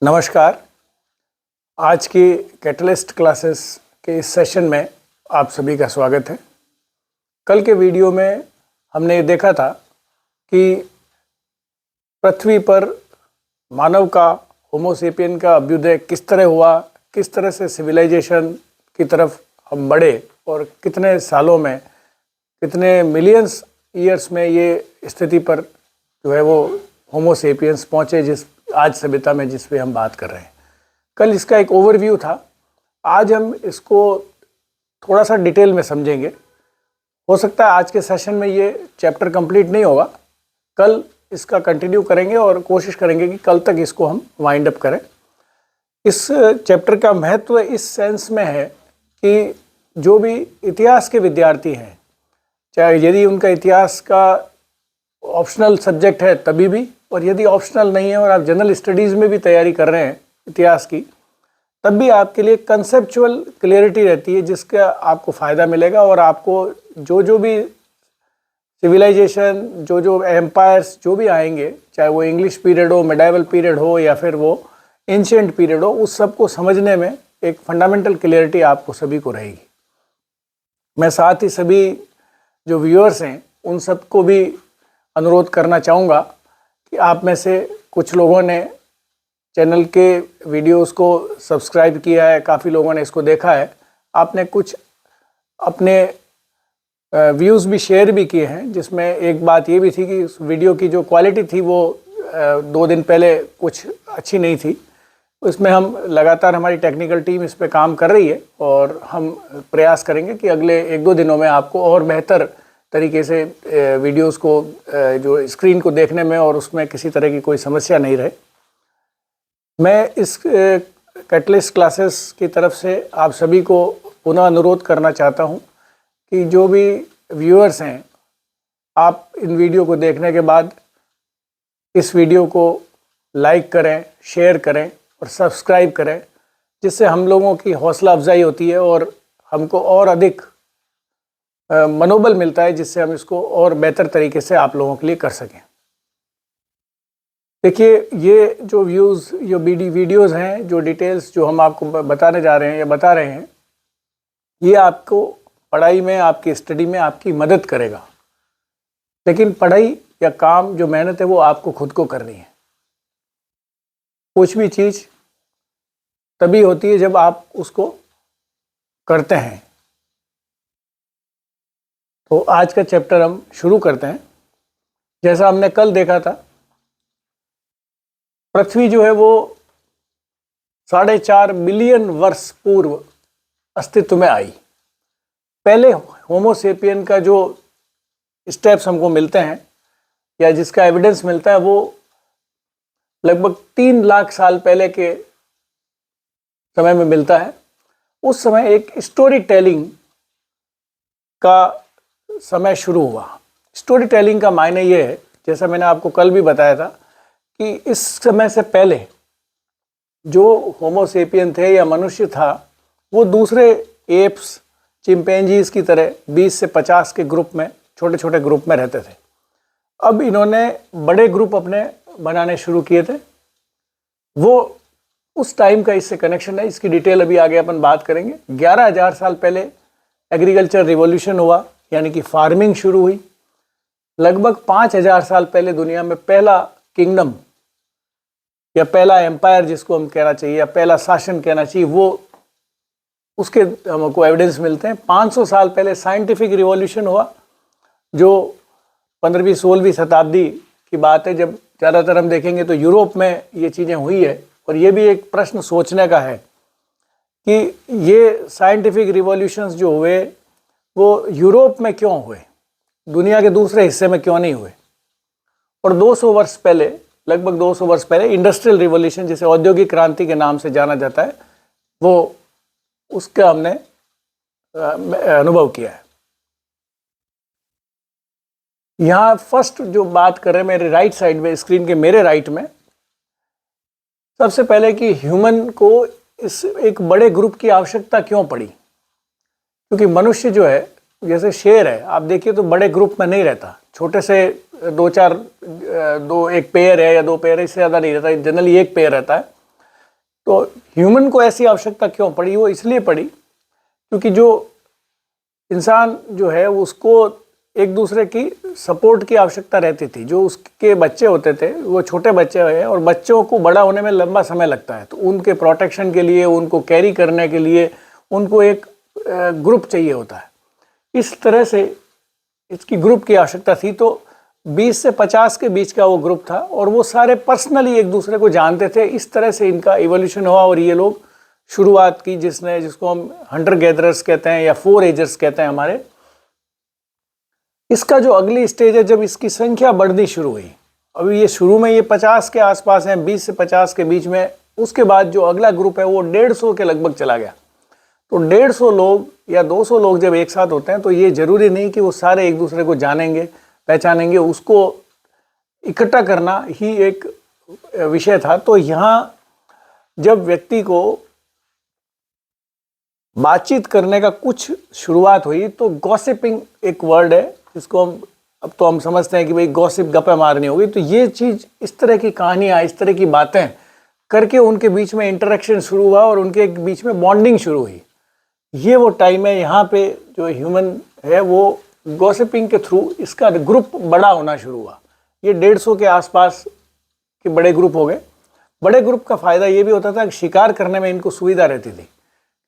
नमस्कार। आज की कैटलिस्ट क्लासेस के इस सेशन में आप सभी का स्वागत है। कल के वीडियो में हमने ये देखा था कि पृथ्वी पर मानव का होमो सेपियन का अभ्युदय किस तरह हुआ, किस तरह से सिविलाइजेशन की तरफ हम बढ़े और कितने सालों में, कितने मिलियंस ईयर्स में ये स्थिति पर जो है वो होमो सेपियंस पहुँचे जिस आज सभ्यता में जिस पे हम बात कर रहे हैं। कल इसका एक ओवरव्यू था, आज हम इसको थोड़ा सा डिटेल में समझेंगे। हो सकता है आज के सेशन में ये चैप्टर कंप्लीट नहीं होगा, कल इसका कंटिन्यू करेंगे और कोशिश करेंगे कि कल तक इसको हम वाइंड अप करें। इस चैप्टर का महत्व इस सेंस में है कि जो भी इतिहास के विद्यार्थी हैं, चाहे यदि उनका इतिहास का ऑप्शनल सब्जेक्ट है तभी भी, और यदि ऑप्शनल नहीं है और आप जनरल स्टडीज़ में भी तैयारी कर रहे हैं इतिहास की, तब भी आपके लिए कंसेप्चुअल क्लियरिटी रहती है जिसका आपको फ़ायदा मिलेगा। और आपको जो भी सिविलाइजेशन, जो एम्पायर्स जो भी आएंगे, चाहे वो इंग्लिश पीरियड हो, मेडाइवल पीरियड हो या फिर वो एंशिएंट पीरियड हो, उस सब को समझने में एक फंडामेंटल क्लियरिटी आपको सभी को रहेगी। मैं साथ ही सभी जो व्यूअर्स हैं उन सबको भी अनुरोध करना चाहूँगा कि आप में से कुछ लोगों ने चैनल के वीडियोस को सब्सक्राइब किया है, काफ़ी लोगों ने इसको देखा है, आपने कुछ अपने व्यूज़ भी शेयर भी किए हैं, जिसमें एक बात ये भी थी कि उस वीडियो की जो क्वालिटी थी वो 2 दिन पहले कुछ अच्छी नहीं थी। इसमें हम लगातार, हमारी टेक्निकल टीम इस पे काम कर रही है और हम प्रयास करेंगे कि अगले 1-2 दिनों में आपको और बेहतर तरीके से वीडियोस को जो स्क्रीन को देखने में और उसमें किसी तरह की कोई समस्या नहीं रहे। मैं इस कैटलिस्ट क्लासेस की तरफ से आप सभी को पुनः अनुरोध करना चाहता हूं कि जो भी व्यूअर्स हैं, आप इन वीडियो को देखने के बाद इस वीडियो को लाइक करें, शेयर करें और सब्सक्राइब करें, जिससे हम लोगों की हौसला अफजाई होती है और हमको और अधिक मनोबल मिलता है, जिससे हम इसको और बेहतर तरीके से आप लोगों के लिए कर सकें। देखिए, ये जो व्यूज़, जो वीडियोज़ हैं, जो डिटेल्स जो हम आपको बताने जा रहे हैं या बता रहे हैं, ये आपको पढ़ाई में, आपकी स्टडी में आपकी मदद करेगा। लेकिन पढ़ाई या काम, जो मेहनत है, वो आपको खुद को करनी है। कुछ भी चीज़ तभी होती है जब आप उसको करते हैं। तो आज का चैप्टर हम शुरू करते हैं। जैसा हमने कल देखा था, पृथ्वी जो है वो 4.5 बिलियन वर्ष पूर्व अस्तित्व में आई। पहले होमो सेपियन का जो स्टेप्स हमको मिलते हैं या जिसका एविडेंस मिलता है, वो लगभग 3 लाख साल पहले के समय में मिलता है। उस समय एक स्टोरी टेलिंग का समय शुरू हुआ। स्टोरी टेलिंग का मायने ये है, जैसा मैंने आपको कल भी बताया था, कि इस समय से पहले जो होमो सेपियन थे या मनुष्य था, वो दूसरे एप्स, चिंपैंजीज की तरह 20 से 50 के ग्रुप में, छोटे छोटे ग्रुप में रहते थे। अब इन्होंने बड़े ग्रुप अपने बनाने शुरू किए थे। वो उस टाइम का इससे कनेक्शन है, इसकी डिटेल अभी आगे अपन बात करेंगे। 11,000 साल पहले एग्रीकल्चर रिवॉल्यूशन हुआ, यानी कि फार्मिंग शुरू हुई। लगभग 5,000 साल पहले दुनिया में पहला किंगडम या पहला एम्पायर, जिसको हम कहना चाहिए, या पहला शासन कहना चाहिए, वो उसके हमको एविडेंस मिलते हैं। 500 साल पहले साइंटिफिक रिवॉल्यूशन हुआ, जो 15वीं 16वीं शताब्दी की बात है, जब ज़्यादातर हम देखेंगे तो यूरोप में ये चीज़ें हुई है। और ये भी एक प्रश्न सोचने का है कि ये साइंटिफिक रिवॉल्यूशंस जो हुए वो यूरोप में क्यों हुए, दुनिया के दूसरे हिस्से में क्यों नहीं हुए। और 200 वर्ष पहले, लगभग 200 वर्ष पहले इंडस्ट्रियल रिवॉल्यूशन, जिसे औद्योगिक क्रांति के नाम से जाना जाता है, वो उसका हमने अनुभव किया है। यहाँ फर्स्ट जो बात कर रहे हैं, मेरे राइट साइड में, स्क्रीन के मेरे राइट में, सबसे पहले कि ह्यूमन को इस एक बड़े ग्रुप की आवश्यकता क्यों पड़ी। क्योंकि मनुष्य जो है, जैसे शेर है, आप देखिए तो बड़े ग्रुप में नहीं रहता, छोटे से 2-4 एक पेयर है या 2 पेयर है, इससे ज़्यादा नहीं रहता, जनरली एक पेयर रहता है। तो ह्यूमन को ऐसी आवश्यकता क्यों पड़ी? वो इसलिए पड़ी क्योंकि जो इंसान जो है उसको एक दूसरे की सपोर्ट की आवश्यकता रहती थी। जो उसके बच्चे होते थे वो छोटे बच्चे हैं और बच्चों को बड़ा होने में लंबा समय लगता है, तो उनके प्रोटेक्शन के लिए, उनको कैरी करने के लिए उनको एक ग्रुप चाहिए होता है। इस तरह से इसकी ग्रुप की आवश्यकता थी। तो 20 से 50 के बीच का वो ग्रुप था और वो सारे पर्सनली एक दूसरे को जानते थे। इस तरह से इनका इवोल्यूशन हुआ और ये लोग शुरुआत की जिसको हम हंटर गैदरर्स कहते हैं या फोर एजर्स कहते हैं हमारे। इसका जो अगली स्टेज है, जब इसकी संख्या बढ़नी शुरू हुई, अभी ये शुरू में ये 50 के आसपास हैं, 20 से 50 के बीच में। उसके बाद जो अगला ग्रुप है वो 150 के लगभग चला गया। तो 150 लोग या 200 लोग जब एक साथ होते हैं तो ये जरूरी नहीं कि वो सारे एक दूसरे को जानेंगे, पहचानेंगे। उसको इकट्ठा करना ही एक विषय था। तो यहाँ जब व्यक्ति को बातचीत करने का कुछ शुरुआत हुई तो गॉसिपिंग एक वर्ड है जिसको हम समझते हैं कि भाई गॉसिप, गप्पे मारनी होगी। तो ये चीज़, इस तरह की कहानियाँ, इस तरह की बातें करके उनके बीच में इंटरेक्शन शुरू हुआ और उनके बीच में बॉन्डिंग शुरू हुई। ये वो टाइम है यहाँ पे जो ह्यूमन है वो गॉसिपिंग के थ्रू इसका ग्रुप बड़ा होना शुरू हुआ। ये 150 के आसपास के बड़े ग्रुप हो गए। बड़े ग्रुप का फ़ायदा ये भी होता था कि शिकार करने में इनको सुविधा रहती थी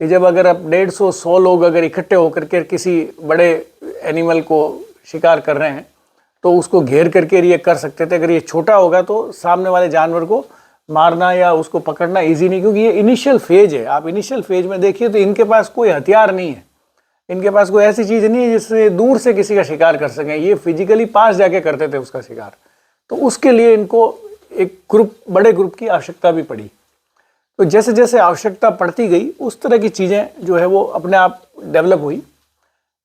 कि जब अगर अब 150-100 लोग अगर इकट्ठे होकर के किसी बड़े एनिमल को शिकार कर रहे हैं तो उसको घेर करके ये कर सकते थे। अगर ये छोटा होगा तो सामने वाले जानवर को मारना या उसको पकड़ना इजी नहीं, क्योंकि ये इनिशियल फेज है। आप इनिशियल फेज में देखिए तो इनके पास कोई हथियार नहीं है, इनके पास कोई ऐसी चीज़ नहीं है जिससे दूर से किसी का शिकार कर सकें। ये फिजिकली पास जाके करते थे उसका शिकार। तो उसके लिए इनको एक ग्रुप, बड़े ग्रुप की आवश्यकता भी पड़ी। तो जैसे जैसे आवश्यकता पड़ती गई उस तरह की चीज़ें जो है वो अपने आप डेवलप हुई।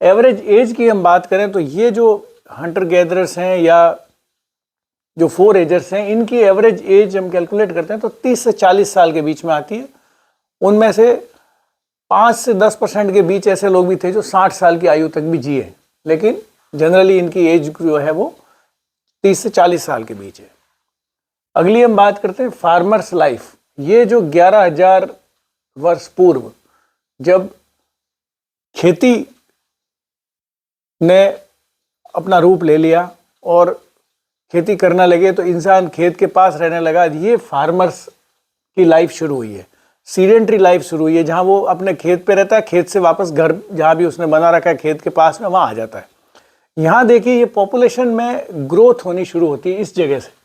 एवरेज एज की हम बात करें तो ये जो हंटर गैदरर्स हैं या जो फोर एजर्स हैं, इनकी एवरेज एज हम कैलकुलेट करते हैं तो 30 से 40 साल के बीच में आती है। उनमें से 5 से 10% के बीच ऐसे लोग भी थे जो 60 साल की आयु तक भी जिए, लेकिन जनरली इनकी एज जो है वो 30 से 40 साल के बीच है। अगली हम बात करते हैं फार्मर्स लाइफ। ये जो 11,000 वर्ष पूर्व जब खेती ने अपना रूप ले लिया और खेती करना लगे तो इंसान खेत के पास रहने लगा, ये फार्मर्स की लाइफ शुरू हुई है। सीडेंट्री लाइफ शुरू हुई है जहाँ वो अपने खेत पे रहता है, खेत से वापस घर जहाँ भी उसने बना रखा है खेत के पास में, वहाँ आ जाता है। यहाँ देखिए ये पॉपुलेशन में ग्रोथ होनी शुरू होती है इस जगह से।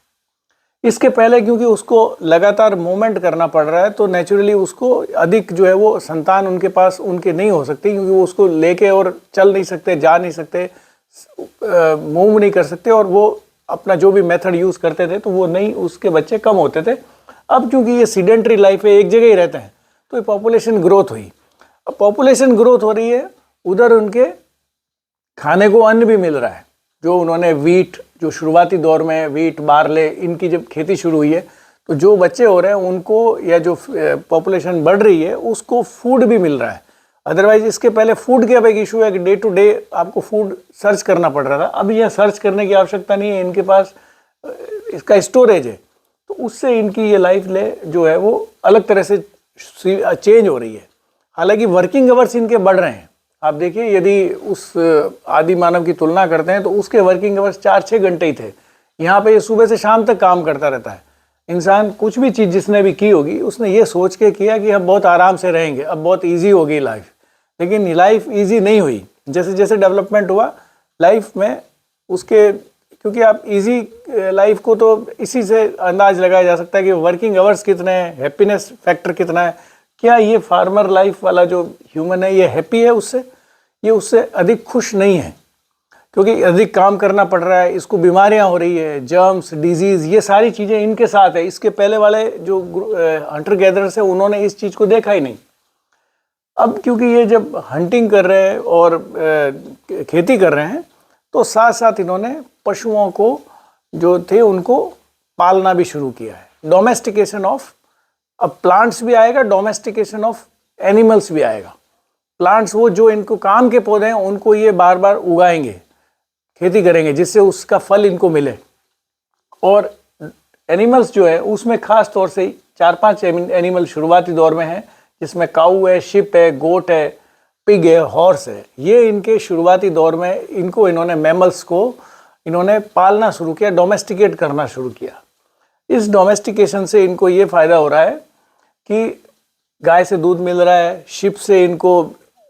इसके पहले क्योंकि उसको लगातार मूवमेंट करना पड़ रहा है तो नेचुरली उसको अधिक जो है वो संतान उनके पास उनके नहीं हो सकती, क्योंकि वो उसको लेके और चल नहीं सकते, जा नहीं सकते, मूव नहीं कर सकते, और वो अपना जो भी मेथड यूज़ करते थे तो वो नहीं, उसके बच्चे कम होते थे। अब क्योंकि ये सीडेंट्री लाइफ है, एक जगह ही रहते हैं, तो ये पॉपुलेशन ग्रोथ हुई। अब पॉपुलेशन ग्रोथ हो रही है, उधर उनके खाने को अन्न भी मिल रहा है। जो उन्होंने वीट, जो शुरुआती दौर में वीट, बारले, इनकी जब खेती शुरू हुई है तो जो बच्चे हो रहे हैं उनको, या जो पॉपुलेशन बढ़ रही है उसको फूड भी मिल रहा है। अदरवाइज इसके पहले फूड का एक इशू है कि डे टू डे आपको फूड सर्च करना पड़ रहा था। अब यह सर्च करने की आवश्यकता नहीं है, इनके पास इसका स्टोरेज है, तो उससे इनकी ये लाइफ जो है वो अलग तरह से चेंज हो रही है। हालांकि वर्किंग आवर्स इनके बढ़ रहे हैं। आप देखिए यदि उस आदि मानव की तुलना करते हैं तो उसके वर्किंग आवर्स 4-6 घंटे ही थे। यहाँ पे ये सुबह से शाम तक काम करता रहता है। इंसान कुछ भी चीज़ जिसने भी की होगी उसने ये सोच के किया कि हम बहुत आराम से रहेंगे, अब बहुत ईजी होगी लाइफ, लेकिन लाइफ ईजी नहीं हुई। जैसे जैसे डेवलपमेंट हुआ लाइफ में उसके, क्योंकि आप ईजी लाइफ को तो इसी से अंदाज लगाया जा सकता है कि वर्किंग आवर्स कितने हैं, हैप्पीनेस फैक्टर कितना है। क्या ये फार्मर लाइफ वाला जो ह्यूमन है ये हैप्पी है उससे? ये उससे अधिक खुश नहीं है, क्योंकि अधिक काम करना पड़ रहा है, इसको बीमारियां हो रही है, जर्म्स, डिजीज़, ये सारी चीज़ें इनके साथ है। इसके पहले वाले जो हंटर गैदरर्स है उन्होंने इस चीज़ को देखा ही नहीं। अब क्योंकि ये जब हंटिंग कर रहे हैं और खेती कर रहे हैं तो साथ साथ इन्होंने पशुओं को जो थे उनको पालना भी शुरू किया है। डोमेस्टिकेशन ऑफ, अब प्लांट्स भी आएगा, डोमेस्टिकेशन ऑफ एनिमल्स भी आएगा। प्लांट्स वो जो इनको काम के पौधे हैं उनको ये बार बार उगाएंगे, खेती करेंगे जिससे उसका फल इनको मिले। और एनिमल्स जो है उसमें खास तौर से 4-5 एनिमल शुरुआती दौर में हैं, जिसमें काऊ है, शिप है, गोट है, पिग है, हॉर्स है। ये इनके शुरुआती दौर में इन्होंने मैमल्स को इन्होंने पालना शुरू किया, डोमेस्टिकेट करना शुरू किया। इस डोमेस्टिकेशन से इनको ये फ़ायदा हो रहा है कि गाय से दूध मिल रहा है, शिप से इनको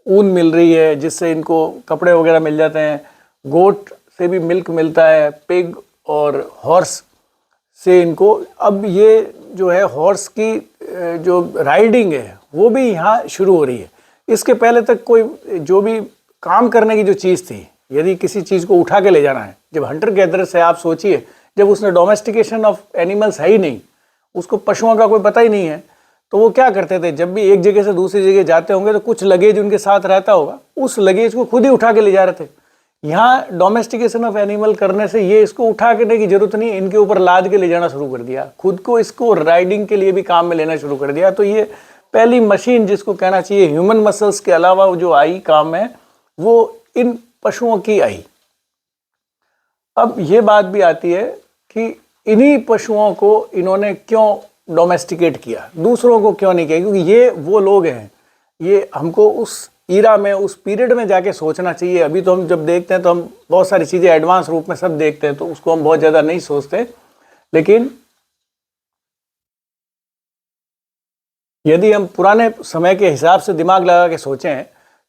ऊन मिल रही है जिससे इनको कपड़े वगैरह मिल जाते हैं, गोट से भी मिल्क मिलता है, पिग और हॉर्स से इनको, अब ये जो है हॉर्स की जो राइडिंग है वो भी यहाँ शुरू हो रही है। इसके पहले तक कोई जो भी काम करने की जो चीज़ थी, यदि किसी चीज़ को उठा के ले जाना है, जब हंटर गैदरर से आप सोचिए, जब उसने डोमेस्टिकेशन ऑफ एनिमल्स है ही नहीं, उसको पशुओं का कोई पता ही नहीं है, तो वो क्या करते थे, जब भी एक जगह से दूसरी जगह जाते होंगे तो कुछ लगेज उनके साथ रहता होगा, उस लगेज को खुद ही उठा के ले जा रहे थे। यहाँ डोमेस्टिकेशन ऑफ एनिमल करने से ये इसको उठा के की जरूरत नहीं, इनके ऊपर लाद के ले जाना शुरू कर दिया, खुद को इसको राइडिंग के लिए भी काम में लेना शुरू कर दिया। तो ये पहली मशीन जिसको कहना चाहिए ह्यूमन मसल्स के अलावा जो आई काम में, वो इन पशुओं की आई। अब ये बात भी आती है कि इन्हीं पशुओं को इन्होंने क्यों डोमेस्टिकेट किया, दूसरों को क्यों नहीं किया, क्योंकि ये वो लोग हैं, ये हमको उस ईरा में, उस पीरियड में जाके सोचना चाहिए। अभी तो हम जब देखते हैं तो हम बहुत सारी चीज़ें एडवांस रूप में सब देखते हैं, तो उसको हम बहुत ज़्यादा नहीं सोचते, लेकिन यदि हम पुराने समय के हिसाब से दिमाग लगा के सोचें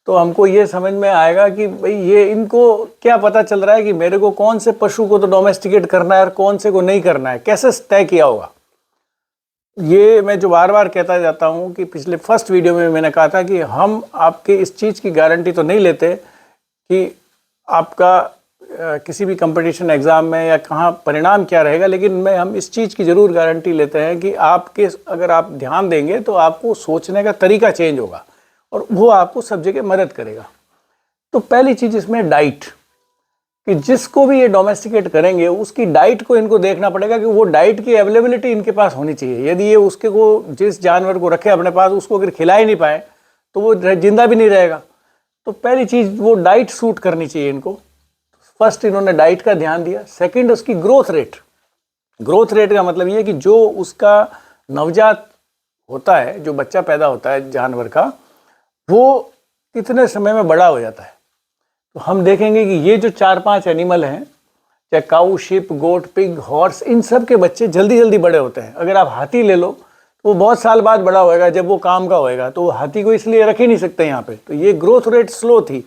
तो हमको ये समझ में आएगा कि भाई ये इनको क्या पता चल रहा है कि मेरे को कौन से पशु को तो डोमेस्टिकेट करना है और कौन से को नहीं करना है, कैसे तय किया होगा। ये मैं जो बार बार कहता जाता हूँ कि पिछले फर्स्ट वीडियो में मैंने कहा था कि हम आपके इस चीज़ की गारंटी तो नहीं लेते कि आपका किसी भी कंपटीशन एग्ज़ाम में या कहाँ परिणाम क्या रहेगा, लेकिन हम इस चीज़ की ज़रूर गारंटी लेते हैं कि आपके अगर आप ध्यान देंगे तो आपको सोचने का तरीका चेंज होगा और वो आपको सब जगह मदद करेगा। तो पहली चीज़ इसमें डाइट, कि जिसको भी ये डोमेस्टिकेट करेंगे उसकी डाइट को इनको देखना पड़ेगा कि वो डाइट की अवेलेबिलिटी इनके पास होनी चाहिए। यदि ये उसके को जिस जानवर को रखे अपने पास उसको अगर खिला ही नहीं पाए तो वो जिंदा भी नहीं रहेगा। तो पहली चीज़ वो डाइट सूट करनी चाहिए इनको। फर्स्ट इन्होंने डाइट का ध्यान दिया। सेकंड उसकी ग्रोथ रेट। ग्रोथ रेट का मतलब ये कि जो उसका नवजात होता है, जो बच्चा पैदा होता है जानवर का, वो कितने समय में बड़ा हो जाता है। तो हम देखेंगे कि ये जो 4-5 एनिमल हैं, चाहे काऊ, शिप, गोट, पिग, हॉर्स, इन सब के बच्चे जल्दी जल्दी बड़े होते हैं। अगर आप हाथी ले लो तो वो बहुत साल बाद बड़ा होएगा, जब वो काम का होएगा, तो वो हाथी को इसलिए रख ही नहीं सकते यहाँ पे। तो ये ग्रोथ रेट स्लो थी,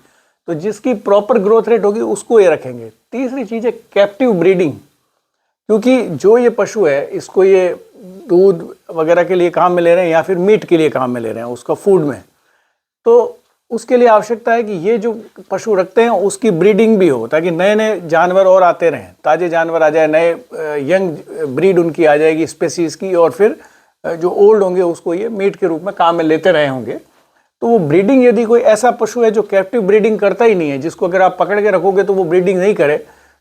तो जिसकी प्रॉपर ग्रोथ रेट होगी उसको ये रखेंगे। तीसरी चीज़ है कैप्टिव ब्रीडिंग, क्योंकि जो ये पशु है इसको ये दूध वगैरह के लिए काम में ले रहे हैं या फिर मीट के लिए काम में ले रहे हैं, उसका फूड में, तो उसके लिए आवश्यकता है कि ये जो पशु रखते हैं उसकी ब्रीडिंग भी हो, ताकि नए नए जानवर और आते रहें, ताज़े जानवर आ जाए, नए यंग ब्रीड उनकी आ जाएगी स्पेसीज़ की, और फिर जो ओल्ड होंगे उसको ये मीट के रूप में काम में लेते रहे होंगे। तो वो ब्रीडिंग, यदि कोई ऐसा पशु है जो कैप्टिव ब्रीडिंग करता ही नहीं है, जिसको अगर आप पकड़ के रखोगे तो वो ब्रीडिंग नहीं करे,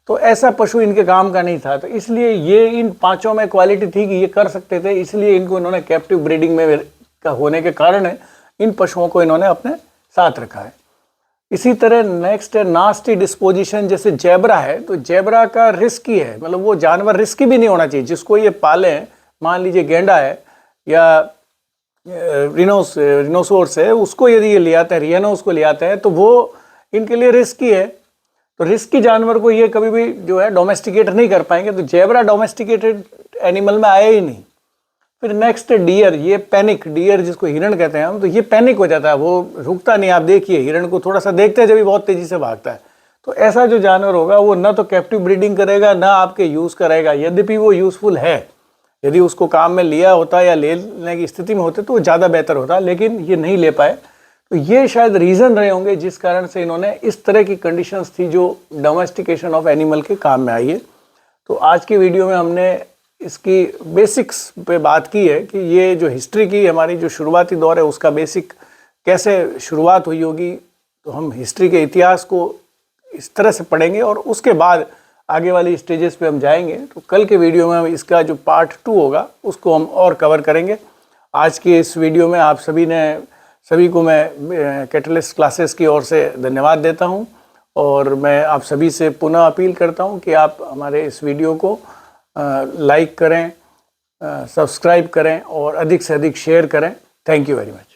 तो ऐसा पशु इनके काम का नहीं था। तो इसलिए ये इन पाँचों में क्वालिटी थी कि ये कर सकते थे, इसलिए इनको इन्होंने कैप्टिव ब्रीडिंग में का होने के कारण इन पशुओं को इन्होंने अपने साथ रखा है। इसी तरह नेक्स्ट है नास्टी डिस्पोजिशन। जैसे जेब्रा है, तो जेब्रा का रिस्की है, मतलब वो जानवर रिस्की भी नहीं होना चाहिए। जिसको ये पालें, मान लीजिए गेंडा है या रिनोसोर्स है, उसको यदि ये ले आते हैं, रियनोस को ले आते हैं, तो वो इनके लिए रिस्की है। तो रिस्की जानवर को ये कभी भी जो है डोमेस्टिकेट नहीं कर पाएंगे। तो जेब्रा डोमेस्टिकेटेड एनिमल में आया ही नहीं। फिर नेक्स्ट है डियर। ये पैनिक, डियर जिसको हिरण कहते हैं हम, तो ये पैनिक हो जाता है, वो रुकता नहीं। आप देखिए हिरण को थोड़ा सा देखते हैं जब भी बहुत तेजी से भागता है। तो ऐसा जो जानवर होगा वो ना तो कैप्टिव ब्रीडिंग करेगा, ना आपके यूज़ करेगा। यद्यपि वो यूज़फुल है, यदि उसको काम में लिया होता या लेने की स्थिति में होते तो वो ज़्यादा बेहतर होता, लेकिन ये नहीं ले पाए। तो ये शायद रीज़न रहे होंगे जिस कारण से इन्होंने इस तरह की कंडीशंस थी जो डोमेस्टिकेशन ऑफ एनिमल के काम में आई है। तो आज की वीडियो में हमने इसकी बेसिक्स पे बात की है कि ये जो हिस्ट्री की हमारी जो शुरुआती दौर है उसका बेसिक कैसे शुरुआत हुई होगी। तो हम हिस्ट्री के इतिहास को इस तरह से पढ़ेंगे और उसके बाद आगे वाली स्टेजेस पे हम जाएंगे। तो कल के वीडियो में हम इसका जो पार्ट 2 होगा उसको हम और कवर करेंगे। आज के इस वीडियो में आप सभी को मैं कैटलिस्ट क्लासेस की ओर से धन्यवाद देता हूं, और मैं आप सभी से पुनः अपील करता हूं कि आप हमारे इस वीडियो को लाइक करें सब्सक्राइब करें और अधिक से अधिक शेयर करें। Thank you very much.